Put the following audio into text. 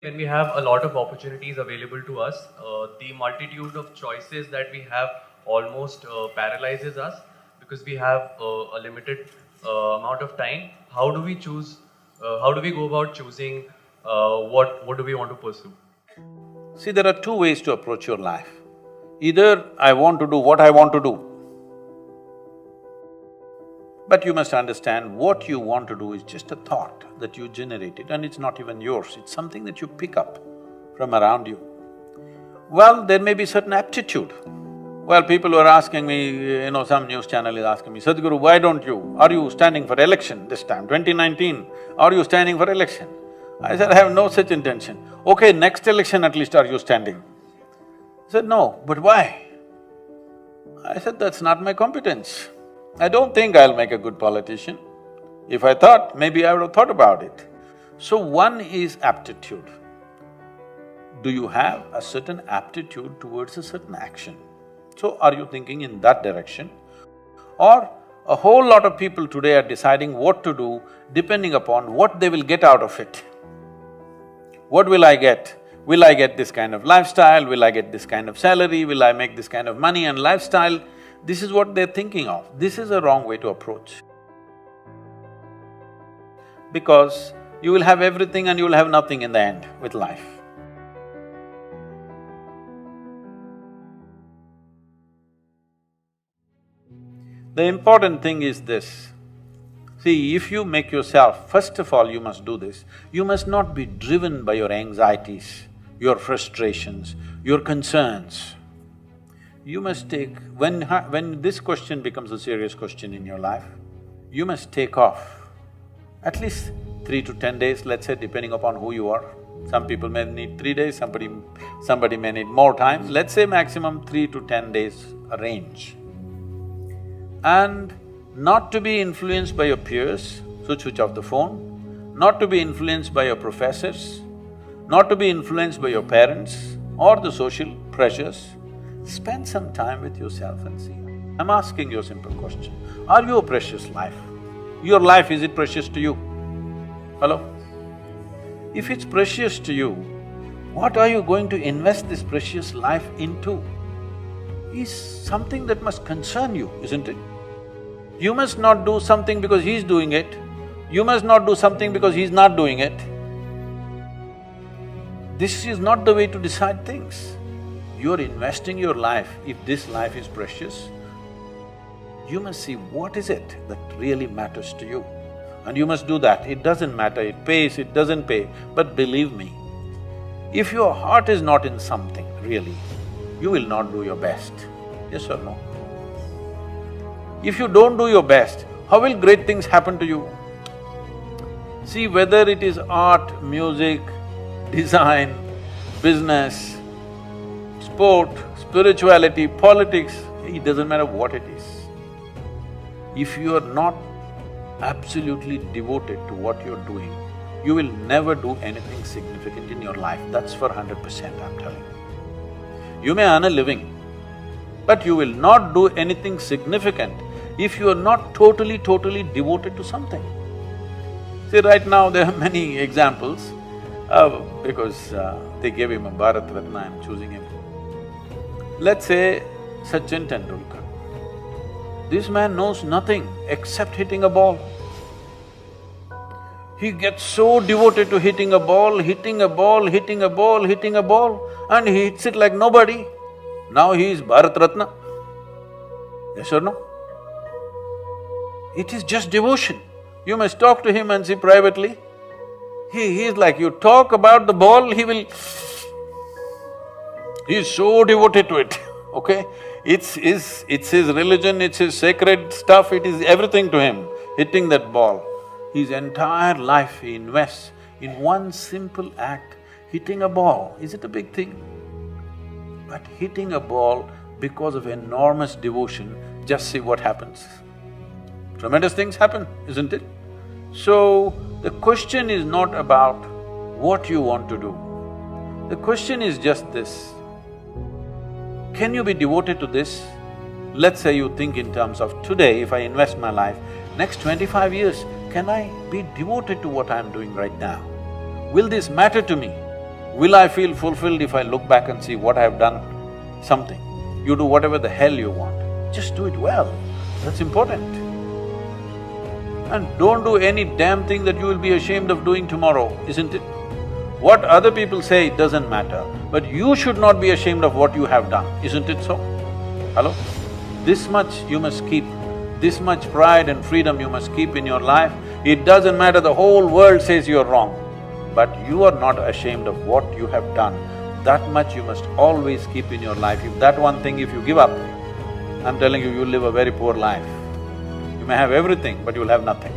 When we have a lot of opportunities available to us, the multitude of choices that we have almost paralyzes us because we have a limited amount of time. How do we choose? How do we go about choosing what do we want to pursue? See, there are two ways to approach your life. Either I want to do what I want to do, but you must understand what you want to do is just a thought that you generated and it's not even yours, it's something that you pick up from around you. Well, there may be certain aptitude. Well, people were asking me, some news channel is asking me, Sadhguru, why don't you… are you standing for election this time, 2019, are you standing for election? I said, I have no such intention. Okay, next election at least are you standing? He said, no, but why? I said, that's not my competence. I don't think I'll make a good politician. If I thought, maybe I would have thought about it. So one is aptitude. Do you have a certain aptitude towards a certain action? So are you thinking in that direction? Or a whole lot of people today are deciding what to do depending upon what they will get out of it. What will I get? Will I get this kind of lifestyle? Will I get this kind of salary? Will I make this kind of money and lifestyle? This is what they're thinking of. This is a wrong way to approach. Because you will have everything and you will have nothing in the end with life. The important thing is this. See, if you make yourself… first of all, you must do this, you must not be driven by your anxieties, your frustrations, your concerns. You must take… when this question becomes a serious question in your life, you must take off at least 3 to 10 days, let's say, depending upon who you are. Some people may need 3 days, somebody may need more time, let's say maximum 3 to 10 days range. And not to be influenced by your peers, so switch off the phone, not to be influenced by your professors, not to be influenced by your parents or the social pressures. Spend some time with yourself and see. I'm asking you a simple question. Are you a precious life? Your life, is it precious to you? Hello? If it's precious to you, what are you going to invest this precious life into? Is something that must concern you, isn't it? You must not do something because he's doing it, you must not do something because he's not doing it. This is not the way to decide things. You're investing your life, if this life is precious, you must see what is it that really matters to you. And you must do that. It doesn't matter, it pays, it doesn't pay, but believe me, if your heart is not in something, really, you will not do your best. Yes or no? If you don't do your best, how will great things happen to you? See, whether it is art, music, design, business, sport, spirituality, politics, it doesn't matter what it is. If you are not absolutely devoted to what you're doing, you will never do anything significant in your life, that's for 100%, I'm telling you. You may earn a living, but you will not do anything significant if you are not totally devoted to something. See, right now there are many examples, because they gave him a Bharat Ratna, I'm choosing him. Let's say Sachin Tendulkar. This man knows nothing except hitting a ball. He gets so devoted to hitting a ball, hitting a ball, hitting a ball, hitting a ball, and he hits it like nobody. Now he is Bharat Ratna. Yes or no? It is just devotion. You must talk to him and see privately. He is like, you talk about the ball, he will… he is so devoted to it, okay? It's his religion, it's his sacred stuff, it is everything to him, hitting that ball. His entire life he invests in one simple act, hitting a ball. Is it a big thing? But hitting a ball because of enormous devotion, just see what happens. Tremendous things happen, isn't it? So, the question is not about what you want to do. The question is just this: can you be devoted to this? Let's say you think in terms of today, if I invest my life, next 25 years, can I be devoted to what I'm doing right now? Will this matter to me? Will I feel fulfilled if I look back and see what I have done? Something. You do whatever the hell you want, just do it well, that's important. And don't do any damn thing that you will be ashamed of doing tomorrow, isn't it? What other people say doesn't matter, but you should not be ashamed of what you have done, isn't it so? Hello? This much you must keep, this much pride and freedom you must keep in your life. It doesn't matter, the whole world says you're wrong, but you are not ashamed of what you have done. That much you must always keep in your life. If that one thing, if you give up, I'm telling you, you'll live a very poor life. You may have everything, but you'll have nothing.